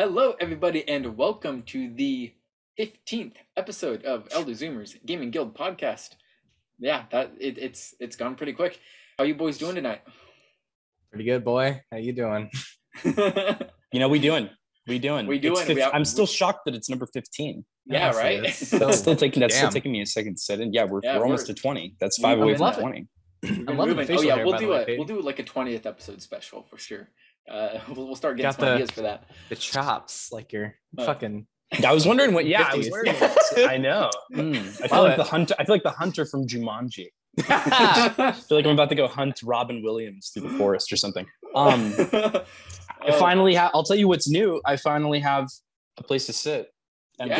Hello, everybody, and welcome to the 15th episode of Elder Zoomers Gaming Guild podcast. Yeah, it's gone pretty quick. How you boys doing tonight? Pretty good, boy. How you doing? We doing. I'm still shocked that it's number 15. Yeah, Honestly, right. it's so- Still taking Damn. me a second to sit in. Yeah, we're almost to 20. That's I 5 away love from it. 20. I'm loving the facial hair, by the way, we'll do like a 20th episode special for sure. We'll start getting some ideas for that. The chops, like you're fucking. I was wondering what. Yeah, 50s. I was wondering. I know. I feel like the hunter. I feel like the hunter from Jumanji. I feel like I'm about to go hunt Robin Williams through the forest or something. I finally have. I'll tell you what's new. I finally have a place to sit. And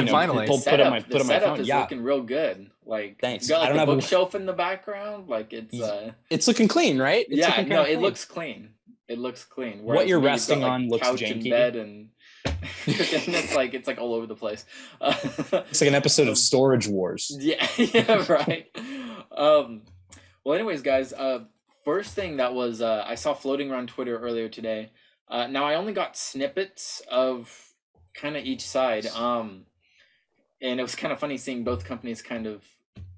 finally. Put on my phone. Is Yeah, looking real good. Like, thanks. You got, like, I don't the have bookshelf in the background. Like it's looking clean, right? It looks clean. It looks clean. What you're resting on looks couch janky. and bed and it's like all over the place. It's like an episode of Storage Wars. Yeah, right. Well, anyways, guys. First thing that was I saw floating around Twitter earlier today. Now I only got snippets of kind of each side. And it was kind of funny seeing both companies kind of.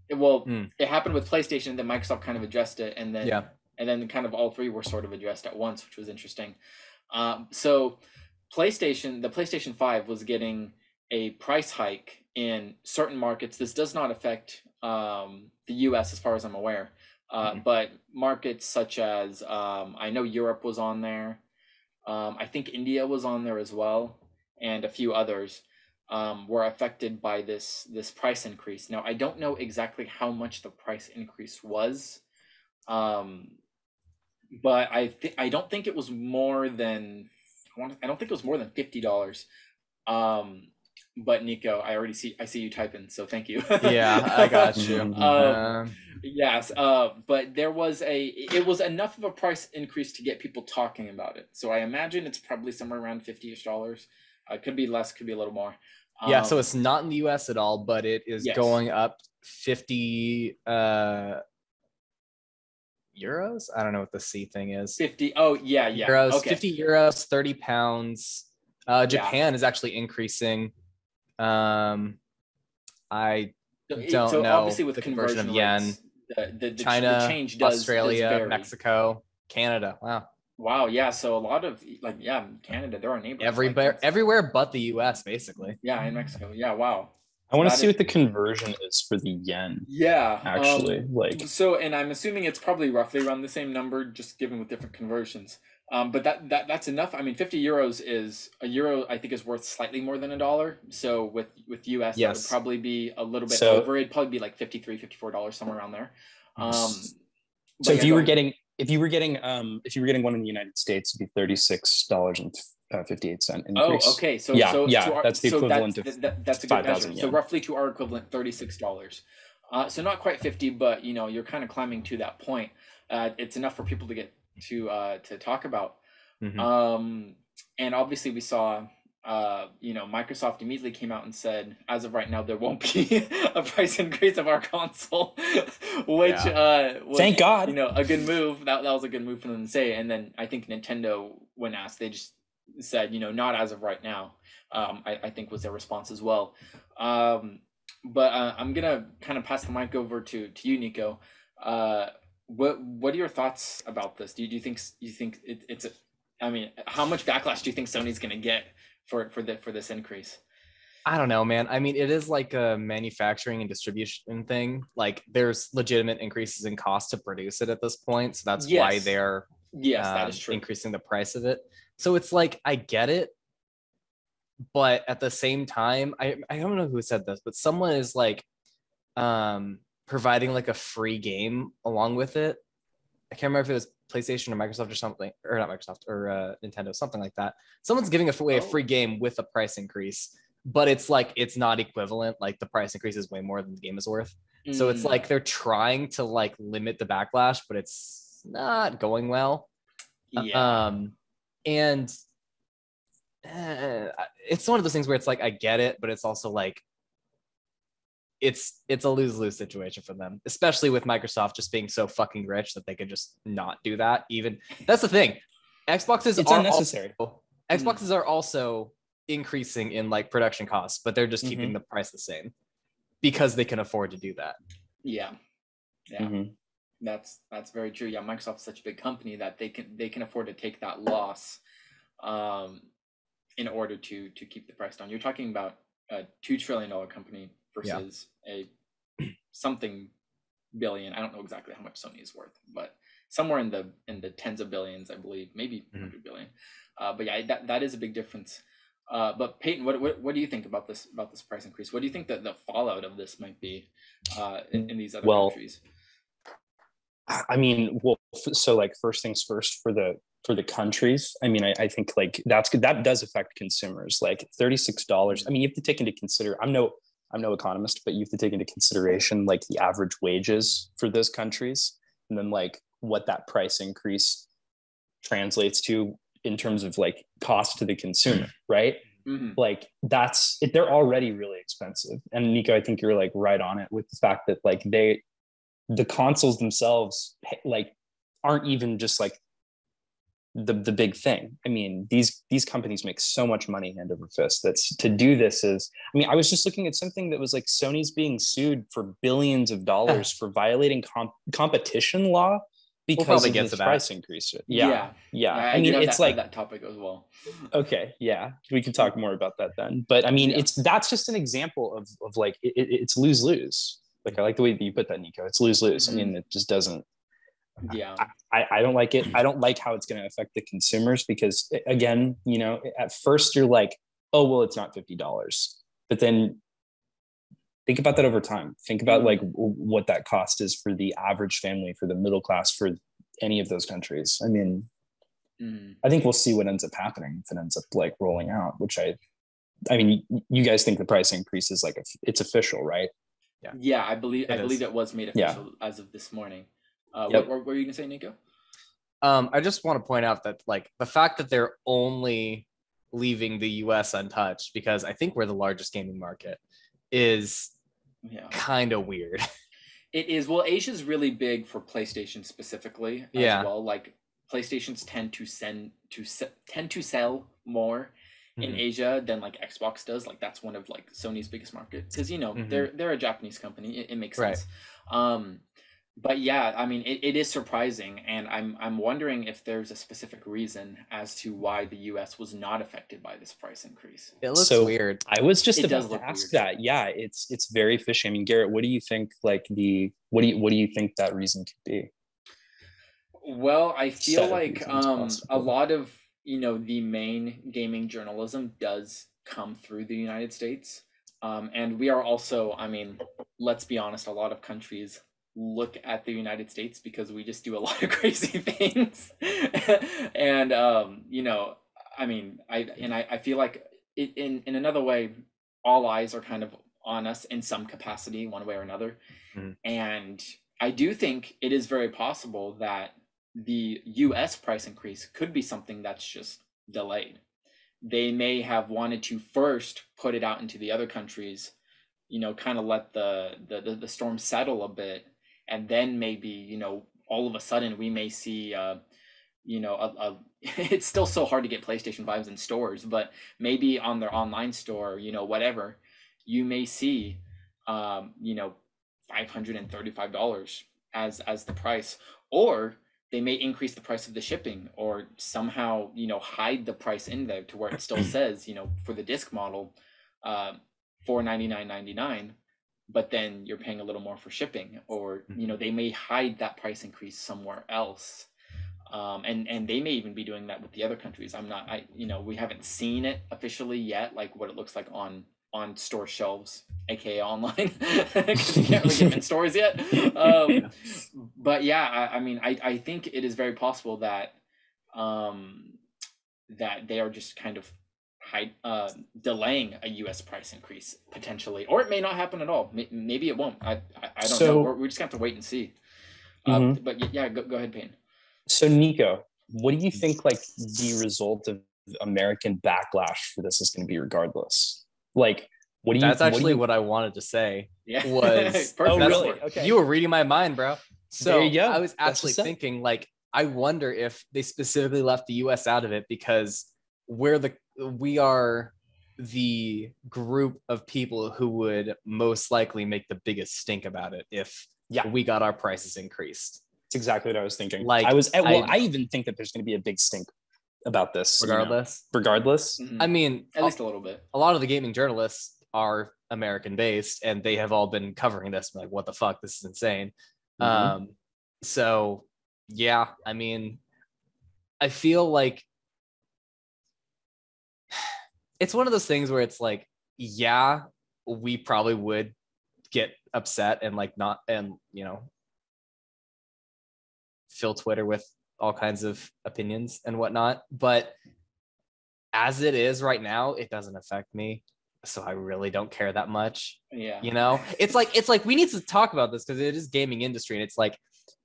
It happened with PlayStation, and then Microsoft kind of addressed it, and then and then kind of all three were sort of addressed at once, which was interesting. So the PlayStation 5 was getting a price hike in certain markets. This does not affect the US as far as I'm aware, but markets such as I know Europe was on there. I think India was on there as well, and a few others were affected by this price increase. Now, I don't know exactly how much the price increase was, but I don't think it was more than $50. But Nico, I see you typing, so thank you. Yeah, I got you. Yes, but it was enough of a price increase to get people talking about it. So I imagine it's probably somewhere around $50-ish. It could be less, could be a little more. So it's not in the US at all, but it is going up 50 euros. I don't know what the C thing is. 50. Oh, yeah. Euros, okay. 50 euros, 30 pounds. Japan is actually increasing. I don't know. Obviously, with the conversion of yen, rates, the China, the change does Australia, Mexico, Canada. Wow. Yeah. So a lot of Canada, they're our neighbors. Everywhere but the US, basically. Yeah, in Mexico. Yeah. Wow. I want to see what the conversion is for the yen. Yeah. Actually, and I'm assuming it's probably roughly around the same number, just given with different conversions. But that's enough. I mean, 50 euros is a euro. I think is worth slightly more than $1. So with US, that would probably be a little bit over. It'd probably be like $53, $54 somewhere around there. So if you were getting one in the United States, it'd be $36.58 increase. Oh, okay. So that's the equivalent of that's a good measure. So roughly to our equivalent, $36. So not quite 50, but you're kind of climbing to that point. It's enough for people to get to talk about. And obviously we saw Microsoft immediately came out and said, as of right now, there won't be a price increase of our console, which was, thank God, a good move. That was a good move for them to say. And then I think Nintendo, when asked, they just said, not as of right now. I think was their response as well. But I'm gonna kind of pass the mic over to you, Nico. What are your thoughts about this? Do you think it's how much backlash do you think Sony's gonna get for this increase? I don't know, man. I mean, it is like a manufacturing and distribution thing. Like, there's legitimate increases in cost to produce it at this point, so that's why they're that is true, increasing the price of it. So it's like, I get it, but at the same time, I don't know who said this, but someone is like providing like a free game along with it. I can't remember if it was PlayStation or Microsoft or something, or not Microsoft, or Nintendo, something like that. Someone's giving away a free game with a price increase, but it's like, it's not equivalent. Like, the price increase is way more than the game is worth. So it's like they're trying to like limit the backlash, but it's not going well. And it's one of those things where it's like, I get it, but it's also like, it's a lose-lose situation for them, especially with Microsoft just being so fucking rich that they could just not do that. Even that's the thing. Xboxes Xboxes are also increasing in like production costs, but they're just keeping the price the same because they can afford to do that. Yeah. That's very true. Yeah, Microsoft's such a big company that they can afford to take that loss in order to keep the price down. You're talking about a $2 trillion company versus a something billion. I don't know exactly how much Sony is worth, but somewhere in the tens of billions, I believe, maybe 100 billion. But yeah, that is a big difference. But Peyton, what do you think about this price increase? What do you think that the fallout of this might be in these other countries? I mean, well, so like first things first for the countries. I mean, I think like that does affect consumers. Like $36. I mean, you have to take into consider. I'm no economist, but you have to take into consideration like the average wages for those countries, and then like what that price increase translates to in terms of like cost to the consumer, right? Like they're already really expensive. And Nico, I think you're like right on it with the fact that like the consoles themselves like aren't even just like the big thing. I mean, these companies make so much money hand over fist. That's to do this is, I mean, I was just looking at something that was like Sony's being sued for billions of dollars for violating competition law because of this price increase. Yeah. I mean, it's like that topic as well. Okay, yeah, we can talk more about that then. But I mean, that's just an example of like it's lose-lose. Like I like the way that you put that, Nico. It's lose-lose. I mean, it just doesn't. Yeah, I don't like it. I don't like how it's going to affect the consumers because again, you know, at first you're like, oh well, it's not $50, but then think about that over time. Think about like what that cost is for the average family, for the middle class, for any of those countries. I mean, I think we'll see what ends up happening if it ends up like rolling out, which I mean, you guys think the price increase is like, it's official, right? Yeah, I believe it was made official as of this morning. What were you gonna say, Nico? I just want to point out that like the fact that they're only leaving the US untouched, because I think we're the largest gaming market, is kind of weird. It is. Well, Asia's really big for PlayStation specifically as well. Like PlayStations tend to sell more in Asia than like Xbox does. Like that's one of like Sony's biggest markets because they're a Japanese company. It makes sense. But yeah, I mean, it is surprising, and I'm wondering if there's a specific reason as to why the U.S. was not affected by this price increase. It looks weird. I was just about to ask that. Yeah, it's very fishy. I mean, Garrett, what do you think? Like what do you think that reason could be? Well, I feel like a lot of the main gaming journalism does come through the United States, and we are also, I mean, let's be honest, a lot of countries look at the United States because we just do a lot of crazy things. And I mean, I feel like in another way, all eyes are kind of on us in some capacity, one way or another. And I do think it is very possible that the US price increase could be something that's just delayed. They may have wanted to first put it out into the other countries, kind of let the storm settle a bit. And then maybe, all of a sudden we may see, it's still so hard to get PlayStation 5s in stores, but maybe on their online store, whatever, you may see, $535 as the price, or they may increase the price of the shipping, or somehow, hide the price in there to where it still says, for the disc model, $499.99. But then you're paying a little more for shipping, or they may hide that price increase somewhere else, and they may even be doing that with the other countries. We haven't seen it officially yet, like what it looks like on store shelves, aka online, because you can't really get them in stores yet. But yeah, I mean, I think it is very possible that that they are just kind of delaying a U.S. price increase potentially, or it may not happen at all. Maybe it won't. I don't know. We're just gonna have to wait and see. But yeah, go ahead, Payne. So Nico, what do you think like the result of American backlash for this is going to be regardless? Like, what do you? That's actually what I wanted to say. Yeah. Was really? Okay. You were reading my mind, bro. So there you go. I was actually thinking, like, I wonder if they specifically left the U.S. out of it because we are the group of people who would most likely make the biggest stink about it if we got our prices increased. It's exactly what I was thinking. Like, I even think that there's going to be a big stink about this, regardless. Mm-hmm. I mean, at least a little bit. A lot of the gaming journalists are American based, and they have all been covering this. Like, what the fuck? This is insane. Mm-hmm. So yeah, I mean, I feel like it's one of those things where it's like, yeah, we probably would get upset and like not, and fill Twitter with all kinds of opinions and whatnot. But as it is right now, it doesn't affect me. So I really don't care that much. Yeah. It's like we need to talk about this because it is gaming industry, and it's like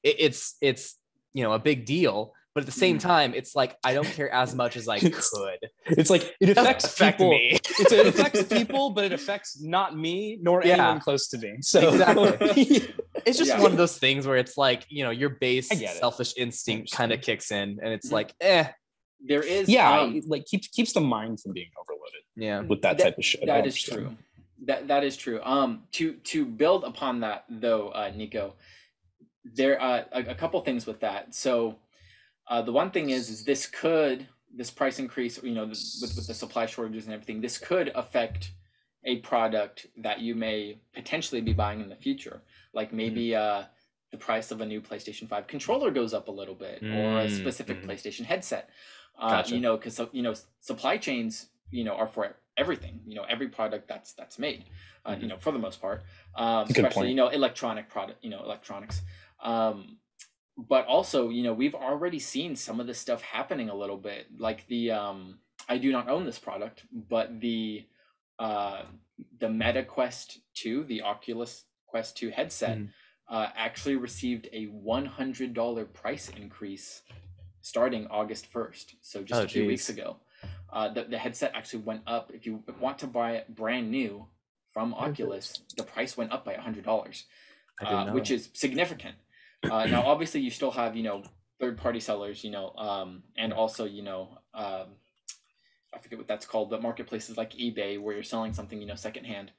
it's a big deal. But at the same time, it's like I don't care as much as I could. It's like it affects people. Me. It affects people, but it affects not me nor anyone close to me. So exactly. It's just one of those things where it's like, your base selfish instinct kind of kicks in, and it's like, there is like keeps the mind from being overloaded. With that type of shit. That is true. That is true. To build upon that though, Nico, there are a couple things with that. So the one thing is this price increase, with the supply shortages and everything, this could affect a product that you may potentially be buying in the future. Like maybe the price of a new PlayStation 5 controller goes up a little bit, or a specific PlayStation headset. Gotcha. Because supply chains, are for everything. Every product that's made, for the most part. Especially electronic product, electronics. But also, we've already seen some of this stuff happening a little bit. Like the I do not own this product, but the Meta Quest 2, the Oculus Quest 2 headset, actually received a $100 price increase starting August 1st. So just a few weeks ago. The headset actually went up. If you want to buy it brand new from Oculus, the price went up by $100, which is significant. Now, obviously, you still have, third-party sellers, and also, I forget what that's called, but marketplaces like eBay where you're selling something, secondhand.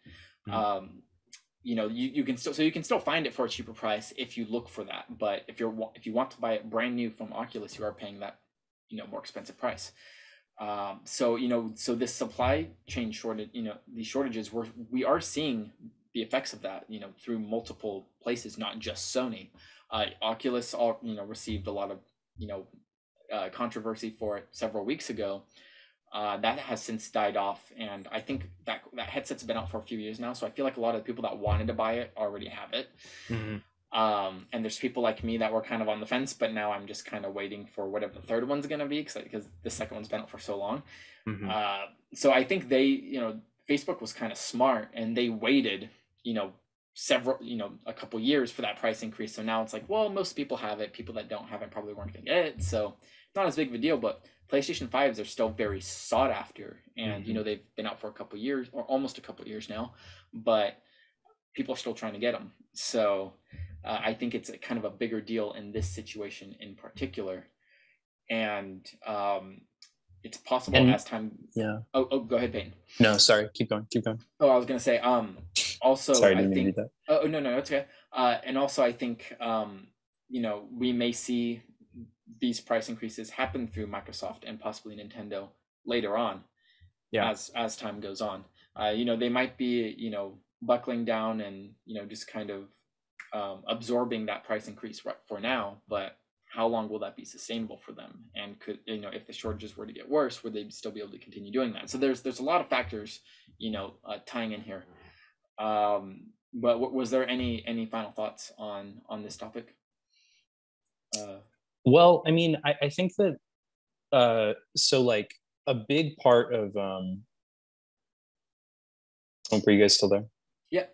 You can still find it for a cheaper price if you look for that. But if you want to buy it brand new from Oculus, you are paying that, more expensive price. So this supply chain shortage, these shortages, we are seeing the effects of that, through multiple places, not just Sony. Oculus received a lot of controversy for it several weeks ago. That has since died off, and I think that headset's been out for a few years now, so I feel like a lot of the people that wanted to buy it already have it. And there's people like me that were kind of on the fence, but now I'm just kind of waiting for whatever the third one's going to be, because the second one's been out for so long. So I think Facebook was kind of smart, and they waited a couple years for that price increase. So now it's like, well, most people have it. People that don't have it probably weren't going to get it. So it's not as big of a deal, but PlayStation 5s are still very sought after. And, they've been out for a couple years, or almost a couple years now, but people are still trying to get them. So I think it's kind of a bigger deal in this situation in particular. And it's possible as time. Yeah. Oh, go ahead, Peyton. No, sorry. Keep going. Oh, I was going to say, also, sorry, I didn't think, read that. oh, no, it's okay. And also I think, we may see these price increases happen through Microsoft and possibly Nintendo later on, as time goes on. They might be, buckling down and, just kind of absorbing that price increase right for now, but how long will that be sustainable for them? And could, if the shortages were to get worse, would they still be able to continue doing that? So there's a lot of factors, tying in here. But was there any final thoughts on this topic? Well, I mean, I think that so like a big part of were you guys still there? Yeah.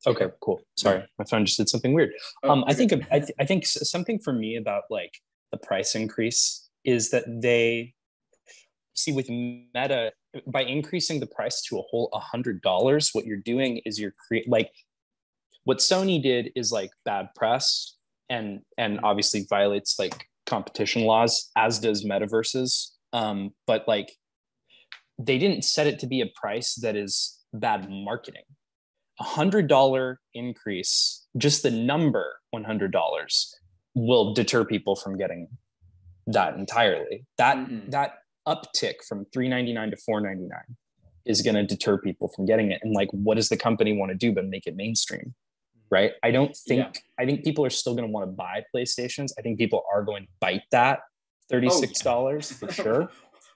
Okay, cool. Sorry, my phone just did something weird. I think something for me about like the price increase is that they see with Meta, by increasing the price to a whole $100, what you're doing is you're like what Sony did is like bad press and obviously violates like competition laws, as does metaverses. But like they didn't set it to be a price that is bad marketing. $100 increase, just the number $100 will deter people from getting that entirely. That uptick from $3.99 to $4.99 is going to deter people from getting it. And like, what does the company want to do but make it mainstream? Right? I think people are still going to want to buy PlayStations. I think people are going to bite that $36 for sure.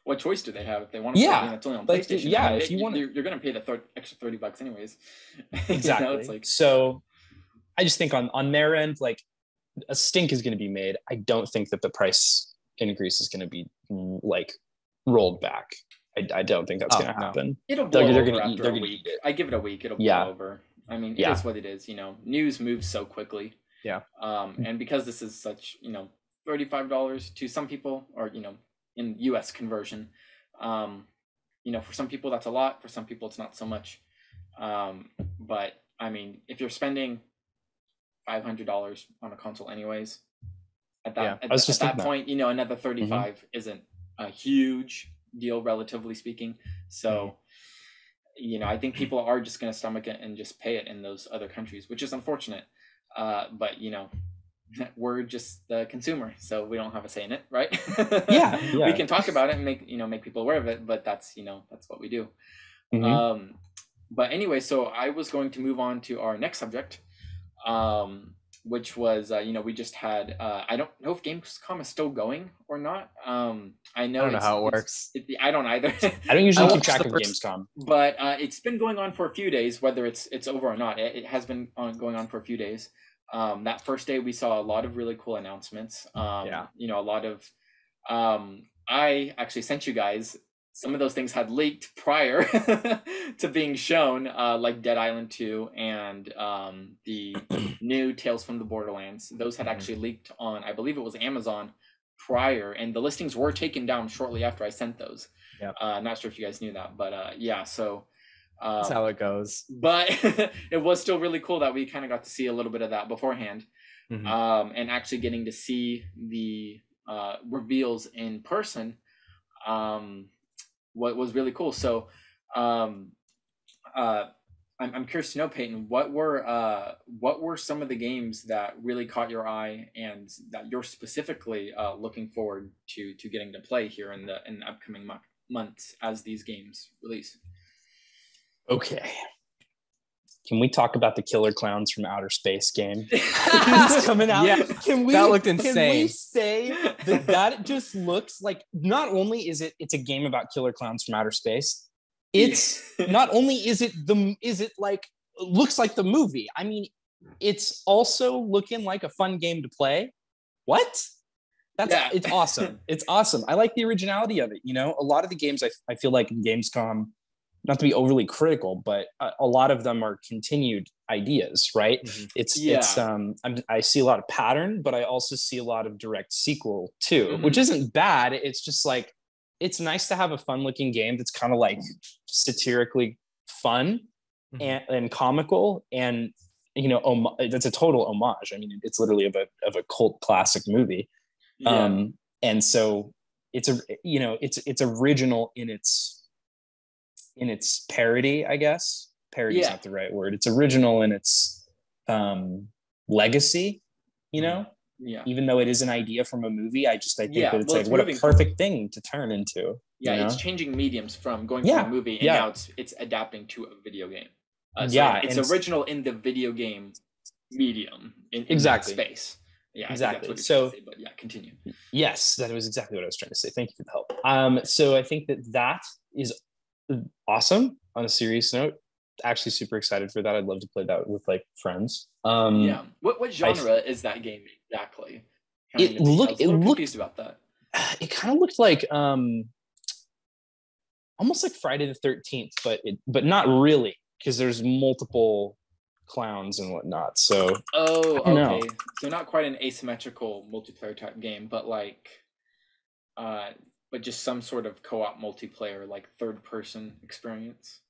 What choice do they have if they want to play a game that's only on PlayStation? Yeah, if you want, you're going to pay the extra $30 anyways. Exactly. You know, it's like... So I just think on their end, like, a stink is going to be made. I don't think that the price increase is going to be like rolled back. I don't think that's going to happen. It'll blow over after a week. I give it a week. It'll blow over. I mean, it is what it is. You know, news moves so quickly. Yeah. And because this is such, you know, $35 to some people, or, you know, in US conversion, you know, for some people that's a lot. For some people it's not so much. But I mean, if you're spending $500 on a console anyways, at that point, you know, another 35 isn't a huge deal, relatively speaking. So, you know, I think people are just going to stomach it and just pay it in those other countries, which is unfortunate. But, you know, we're just the consumer, so we don't have a say in it, right? Yeah. We can talk about it and make people aware of it, but that's, you know, that's what we do. But anyway, so I was going to move on to our next subject, which was, you know, we just had, I don't know if Gamescom is still going or not. I don't know how it works. I don't either. I don't usually keep track of Gamescom. But it's been going on for a few days, whether it's over or not. It has been going on for a few days. That first day we saw a lot of really cool announcements. You know, a lot of, I actually sent you guys, some of those things had leaked prior to being shown, like Dead Island 2 and the new Tales from the Borderlands. Those had actually leaked on, I believe it was Amazon prior, and the listings were taken down shortly after I sent those. Not sure if you guys knew that, but yeah, so that's how it goes. But it was still really cool that we kind of got to see a little bit of that beforehand, and actually getting to see the reveals in person. What was really cool. So I'm curious to know, Peyton, what were some of the games that really caught your eye and that you're specifically looking forward to getting to play here in the upcoming months as these games release? Okay. Can we talk about the Killer Clowns from Outer Space game? It's coming out. Yeah, that looked insane. Can we say that just looks like, not only is it's a game about killer clowns from outer space, it's not only looks like the movie. I mean, it's also looking like a fun game to play. What? It's awesome. It's awesome. I like the originality of it. You know, a lot of the games I feel like in Gamescom, not to be overly critical, but a lot of them are continued ideas, right? I see a lot of pattern, but I also see a lot of direct sequel too, which isn't bad. It's just like, it's nice to have a fun looking game that's kind of like satirically fun and comical, and, you know, that's a total homage. I mean, it's literally of a cult classic movie. And so it's original in its parody, I guess. Parody is not the right word. It's original in its legacy, you know? Even though it is an idea from a movie, I think that it's like, what a perfect thing to turn into. Yeah, you know? It's changing mediums from going from a movie, and now it's adapting to a video game. It's original in the video game medium, in that space. Yeah, exactly. So, say, but yeah, continue. Yes, that was exactly what I was trying to say. Thank you for the help. So I think that is awesome. On a serious note, actually super excited for that. I'd love to play that with like friends. What genre is that game exactly? It looked confused about that. It kind of looked like almost like Friday the 13th, but not really, because there's multiple clowns and whatnot. So okay. So not quite an asymmetrical multiplayer type game, but like but just some sort of co-op multiplayer, like third person experience.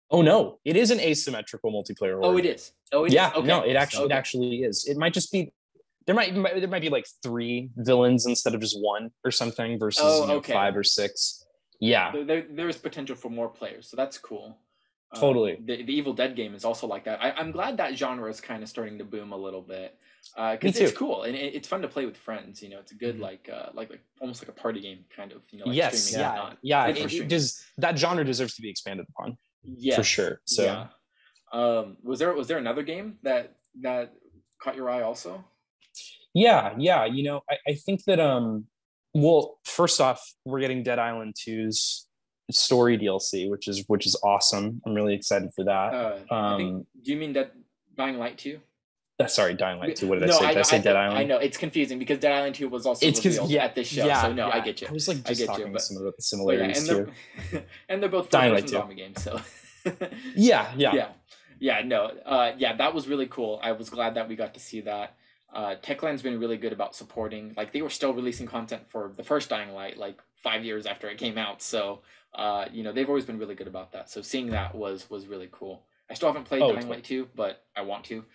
Oh no, it is an asymmetrical multiplayer. Oh, it is. Yeah, okay. No, it actually is. It might just be there might be like 3 villains instead of just 1 or something versus 5 or 6. Yeah, there's potential for more players, so that's cool. Totally. The Evil Dead game is also like that. I'm glad that genre is kind of starting to boom a little bit, Me because too. it's cool and it's fun to play with friends. You know, it's a good like almost like a party game kind of. You know, like Yes, streaming. yeah. And for It streaming. does, that genre deserves to be expanded upon. Yes, for sure. So yeah. Was there another game that caught your eye also? yeah. You know, I think that well, first off, we're getting Dead Island 2's story DLC, which is awesome. I'm really excited for that. I think, do you mean that Dying Light 2? Sorry, Dying Light 2. What did I No, say? Did I say Dead Island? I know it's confusing because Dead Island 2 was also revealed at this show. So no, I get you. I was like just talking to someone about the similarities too. And they're both Dying Light 2 zombie games. So yeah. No, that was really cool. I was glad that we got to see that. Techland's been really good about supporting. Like they were still releasing content for the first Dying Light, like 5 years after it came out. So you know, they've always been really good about that. So seeing that was really cool. I still haven't played Dying Light 2, but I want to.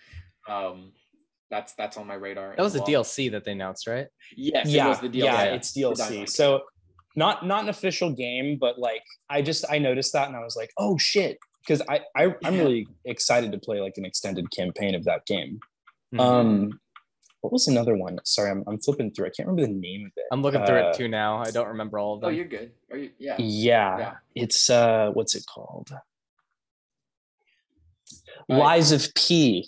That's on my radar. That was the DLC that they announced, right? Yes, yeah, it was the DLC. Yeah, it's DLC. So not an official game, but like I noticed that and I was like, oh shit, because I'm really excited to play like an extended campaign of that game. Mm-hmm. What was another one? Sorry, I'm flipping through. I can't remember the name of it. I'm looking through it too now. I don't remember all of them. Oh, you're good. Are you? Yeah. Yeah. It's what's it called? Lies of P.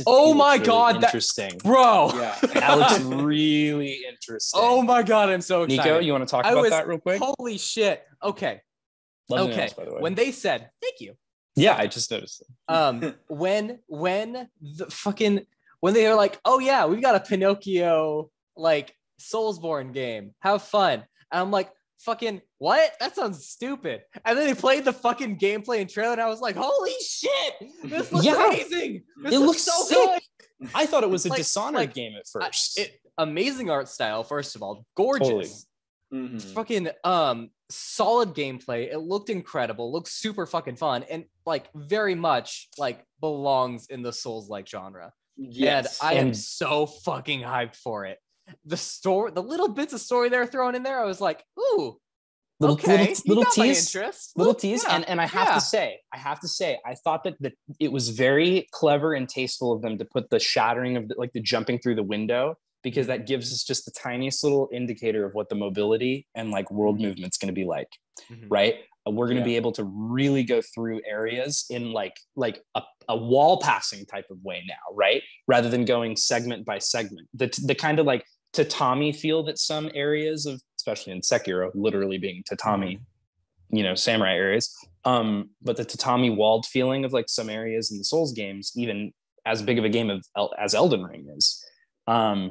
Oh my god, interesting, bro. Yeah, that looks really interesting. Oh my god, I'm so excited. Nico, you want to talk about that real quick? Holy shit. Okay. Okay. By the way. When they said, thank you. Yeah, I just noticed it. When they were like, oh yeah, we've got a Pinocchio like Soulsborne game. Have fun. And I'm like, fucking what? That sounds stupid. And then they played the fucking gameplay and trailer, and I was like, holy shit, this looks amazing. This looks so sick. Good. I thought it was a Dishonored game at first. Amazing art style, first of all, gorgeous. Totally. Mm-hmm. Fucking solid gameplay. It looked incredible. Looks super fucking fun, and like very much like belongs in the Souls-like genre. Yes, and I am so fucking hyped for it. The story, the little bits of story they're throwing in there, I was like, ooh, little tease, little tease. And I have to say, I thought that it was very clever and tasteful of them to put the shattering of the jumping through the window, because that gives us just the tiniest little indicator of what the mobility and like world movement's going to be like, right? We're going to be able to really go through areas in like a wall passing type of way now, right? Rather than going segment by segment. The kind of like tatami feel that some areas of, especially in Sekiro, literally being tatami, you know, samurai areas. But the tatami walled feeling of like some areas in the Souls games, even as big of a game as Elden Ring is, I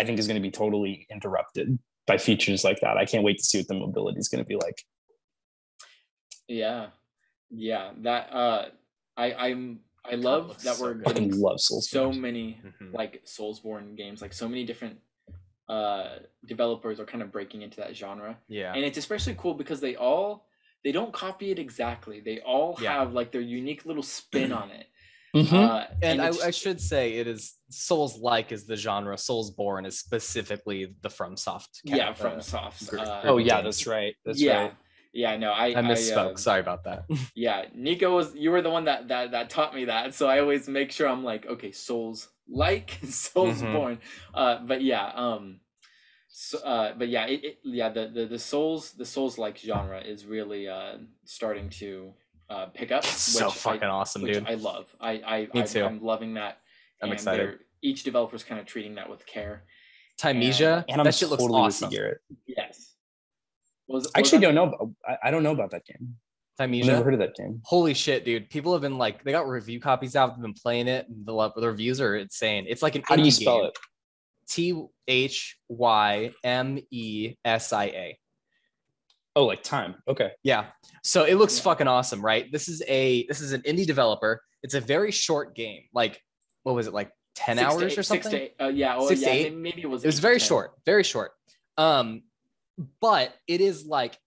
think is going to be totally interrupted by features like that. I can't wait to see what the mobility is going to be like. Yeah, that I love that we're getting so many like Soulsborne games, like so many different developers are kind of breaking into that genre. Yeah, and it's especially cool because they don't copy it exactly. They all have like their unique little spin on it. And I should say it is Souls-like is the genre. Soulsborne is specifically the FromSoft. FromSoft. That's right. That's right. Yeah, no, I misspoke. Sorry about that. Yeah, Nico you were the one that taught me that, so I always make sure I'm like, okay, Souls-like, Soulsborne. But yeah, the Souls-like genre is really starting to pick up. It's so fucking awesome, dude. I love. Me too. I'm loving that. I'm excited. Each developer's kind of treating that with care. Timisia, and that shit looks awesome. Yes. I actually don't know. I don't know about that game. Timisia? I've never heard of that game. Holy shit, dude. People have been like, they got review copies out, they've been playing it. The reviews are insane. It's like an How do you spell it? Thymesia. Oh, like time. Okay. Yeah. So it looks fucking awesome, right? This is an indie developer. It's a very short game. Like, what was it, like 10 hours or something? 6 to 8. Maybe it was. It was very short, very short. But it is like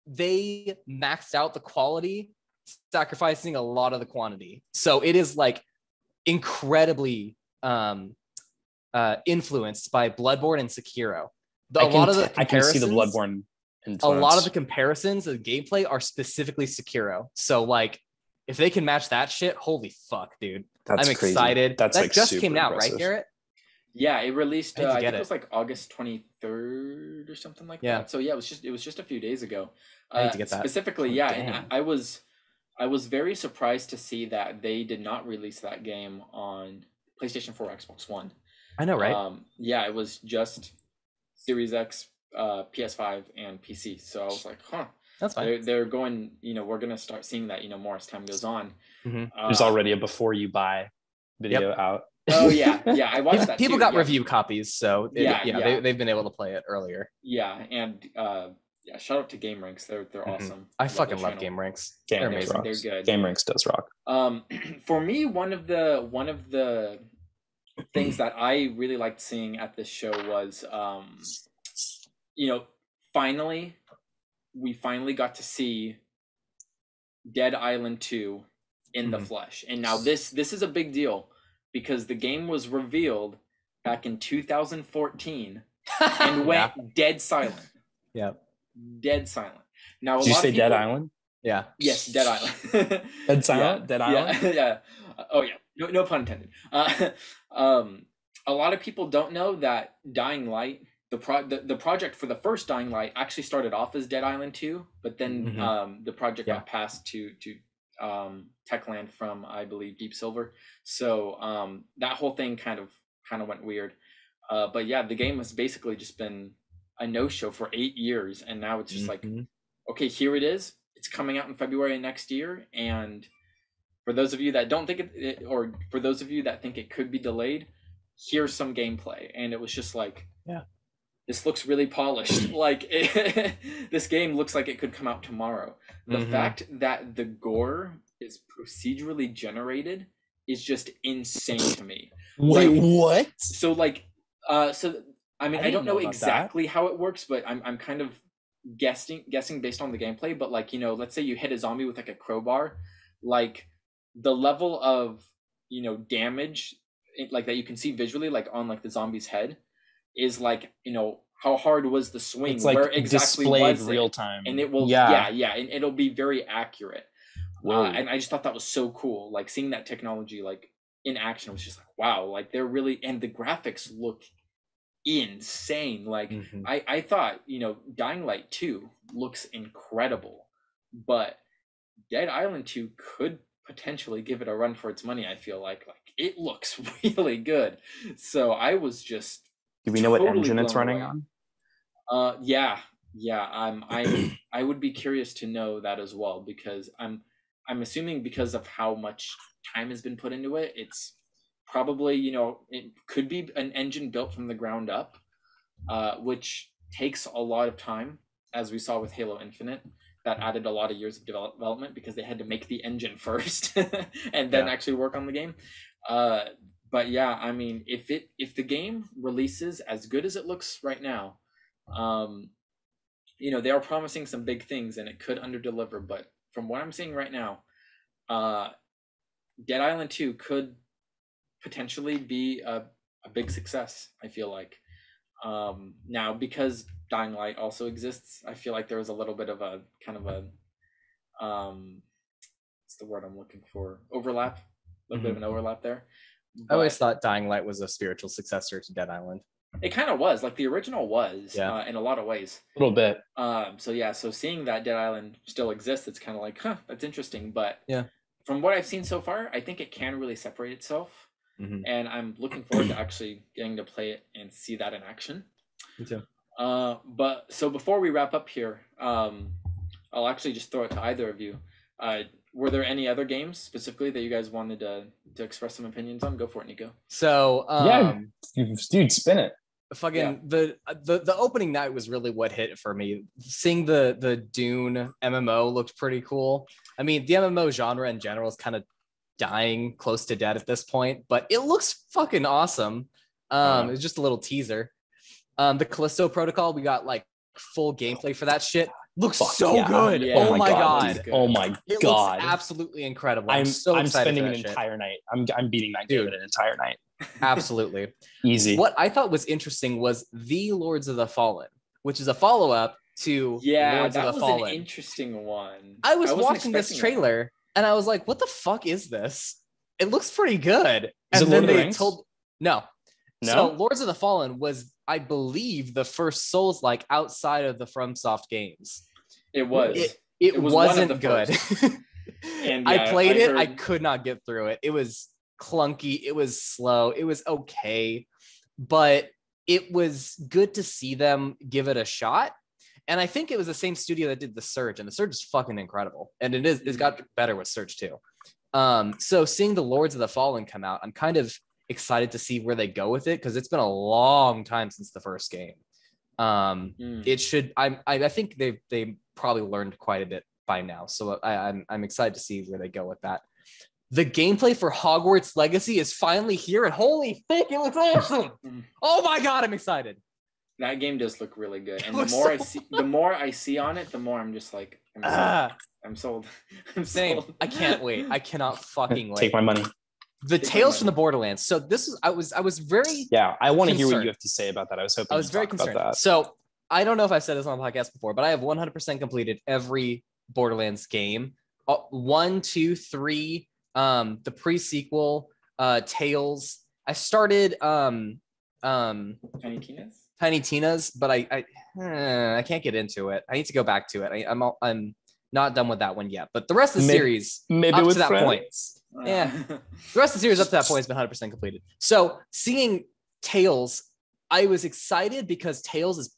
they maxed out the quality, sacrificing a lot of the quantity. So it is like incredibly influenced by Bloodborne and Sekiro. A lot of the I can see the Bloodborne a lot of the comparisons of gameplay are specifically Sekiro. So like, if they can match that shit, holy fuck, dude. That's I'm crazy. Excited. That's that like just super came out, impressive. right, Garrett? Yeah, it released. I think it it was like August 23rd or something like Yeah. that. So yeah, it was just a few days ago. I need to get that. Specifically, Oh, yeah, damn. and I was very surprised to see that they did not release that game on PlayStation 4, Xbox One. I know, right? Yeah, it was just Series X, PS5, and PC. So I was like, huh. That's fine. They're going. We're gonna start seeing that. More as time goes on. There's already a before you buy video out. Oh yeah, I watched that. People too. got Yeah. review copies, so they've been able to play it earlier. Yeah, and shout out to Game Ranks. They're awesome. I fucking love Game Ranks. They're amazing. They're good. Game Ranks does rock. For me, one of the things that I really liked seeing at this show was, we finally got to see Dead Island 2 in the flesh, and now this is a big deal because the game was revealed back in 2014 and went dead silent. Yeah. Dead silent. Now, Did you say Dead Island? Yeah. Yes, Dead Island. Dead silent? Dead Island? Yeah. Oh, yeah. No pun intended. A lot of people don't know that Dying Light, the project for the first Dying Light actually started off as Dead Island 2, but then the project got passed to Techland from, I believe, Deep Silver. So that whole thing kind of went weird. But yeah, the game has basically just been a no-show for 8 years, and now it's just like, okay, here it is. It's coming out in February next year, and for those of you that don't think or for those of you that think it could be delayed, here's some gameplay. And it was just like, this looks really polished. Like this game looks like it could come out tomorrow. The fact that the gore is procedurally generated is just insane to me. Wait, what? So like, I mean, I don't know exactly how it works, but I'm kind of guessing based on the gameplay. But like, let's say you hit a zombie with like a crowbar, like the level of damage like that you can see visually, like on like the zombie's head, is like how hard was the swing, it's like where exactly displayed was real it? time, and it will and it'll be very accurate. And I just thought that was so cool, like seeing that technology like in action was just like, wow, like they're really, and the graphics look insane. Like I thought Dying Light 2 looks incredible, but Dead Island 2 could potentially give it a run for its money. I feel like it looks really good. So I was just, do we know what engine it's running on? I would be curious to know that as well, because I'm assuming because of how much time has been put into it, it's probably it could be an engine built from the ground up, which takes a lot of time, as we saw with Halo Infinite. That added a lot of years of development because they had to make the engine first and then actually work on the game. But yeah, I mean, if the game releases as good as it looks right now, they are promising some big things and it could underdeliver. But from what I'm seeing right now, Dead Island 2 could potentially be a big success, I feel like. Now, because Dying Light also exists, I feel like there was a little bit of a kind of a what's the word I'm looking for? Overlap. A little bit of an overlap there. I always thought Dying Light was a spiritual successor to Dead Island. It kind of was, like the original was, in a lot of ways. A little bit. So seeing that Dead Island still exists, it's kind of like, that's interesting. But from what I've seen so far, I think it can really separate itself. And I'm looking forward to actually getting to play it and see that in action. Me too. But so before we wrap up here, I'll actually just throw it to either of you. Were there any other games specifically that you guys wanted to express some opinions on? Go for it, Nico. So dude, spin it. The opening night was really what hit it for me. Seeing the Dune MMO looked pretty cool. I mean, the MMO genre in general is kind of dying close to dead at this point, but it looks fucking awesome. It's just a little teaser. The Callisto Protocol, we got like full gameplay for that shit. Looks so good. Yeah. Oh my god. Oh my it god. Looks absolutely incredible. I'm so excited spending for an that shit. entire night. I'm beating that game in an entire night. Absolutely. Easy. What I thought was interesting was The Lords of the Fallen, which is a follow-up to Yeah, Lords of that the was Fallen. an interesting one. I was wasn't watching this expecting that. trailer and I was like, what the fuck is this? It looks pretty good. Is And it then Lord of the they Rings? told no. No? So Lords of the Fallen was, I believe, the first Souls-like outside of the FromSoft games. It was. It was one of wasn't the good. And I yeah, played I it. heard- I could not get through it. It was clunky. It was slow. It was okay. But it was good to see them give it a shot. And I think it was the same studio that did The Surge. And The Surge is fucking incredible. And it's got better with Surge too. So seeing the Lords of the Fallen come out, I'm kind of excited to see where they go with it, because it's been a long time since the first game. It should. I think they probably learned quite a bit by now, so I'm excited to see where they go with that. The gameplay for Hogwarts Legacy is finally here, and holy fuck, it looks awesome! Oh my god, I'm excited. That game does look really good, and the more I see on it, the more I'm just like, I'm sold. I'm Same. sold. I can't wait. I cannot fucking wait. Take my money. The Tales from the Borderlands. So this is I was very I want to hear what concerned. you have to say about that. I was hoping I was you'd very talk concerned. about that. So I don't know if I've said this on the podcast before, but I have 100% completed every Borderlands game. 1, 2, 3, the pre-sequel, Tales. I started Tiny Tina's, but I can't get into it. I need to go back to it. I'm not done with that one yet. But the rest of the series maybe up with to that friends? point. Yeah. The rest of the series up to that point has been 100% completed. So seeing Tales, I was excited because Tales is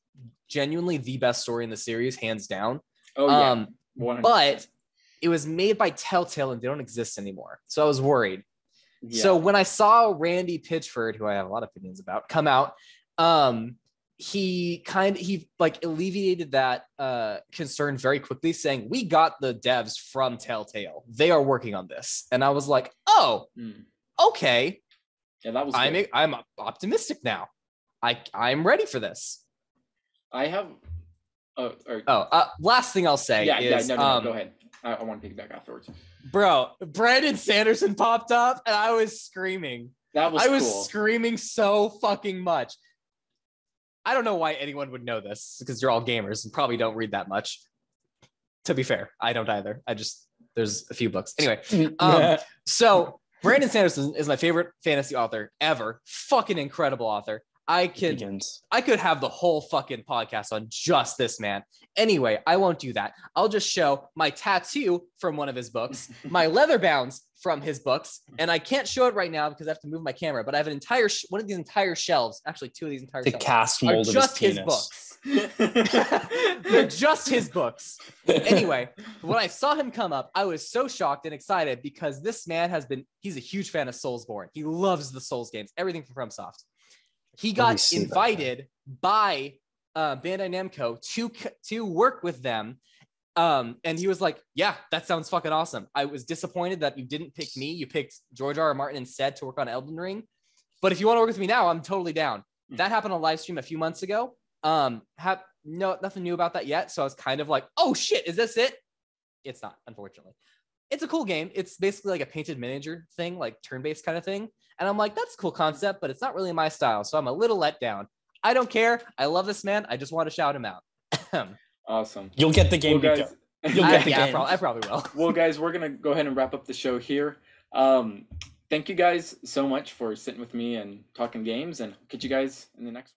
genuinely the best story in the series, hands down. Oh yeah. 100%. But it was made by Telltale and they don't exist anymore. So I was worried. Yeah. So when I saw Randy Pitchford, who I have a lot of opinions about, come out, he alleviated that concern very quickly, saying, we got the devs from Telltale. They are working on this. And I was like, oh, okay. Yeah, that was I'm optimistic now. I'm ready for this. I have last thing I'll say is no, go ahead. I want to piggyback afterwards. Bro, Brandon Sanderson popped up and I was screaming. I was screaming so fucking much. I don't know why anyone would know this, because you're all gamers and probably don't read that much. To be fair, I don't either. There's a few books. Anyway, so Brandon Sanderson is my favorite fantasy author ever. Fucking incredible author. I could have the whole fucking podcast on just this man. Anyway, I won't do that. I'll just show my tattoo from one of his books, my leather bounds from his books, and I can't show it right now because I have to move my camera, but I have an entire one of these entire shelves, actually two of these entire shelves, cast mold are just his books. They're just his books. Anyway, when I saw him come up, I was so shocked and excited because this man he's a huge fan of Soulsborne. He loves the Souls games, everything from FromSoft. He got invited by Bandai Namco to work with them. And he was like, yeah, that sounds fucking awesome. I was disappointed that you didn't pick me. You picked George R.R. Martin instead to work on Elden Ring. But if you want to work with me now, I'm totally down. That happened on live stream a few months ago. Nothing new about that yet. So I was kind of like, oh shit, is this it? It's not, unfortunately. It's a cool game. It's basically like a painted miniature thing, like turn-based kind of thing. And I'm like, that's a cool concept, but it's not really my style. So I'm a little let down. I don't care. I love this man. I just want to shout him out. Awesome. You'll get the game. Well, guys, You'll get the game. I probably will. Well, guys, we're going to go ahead and wrap up the show here. Thank you guys so much for sitting with me and talking games, and catch you guys in the next one.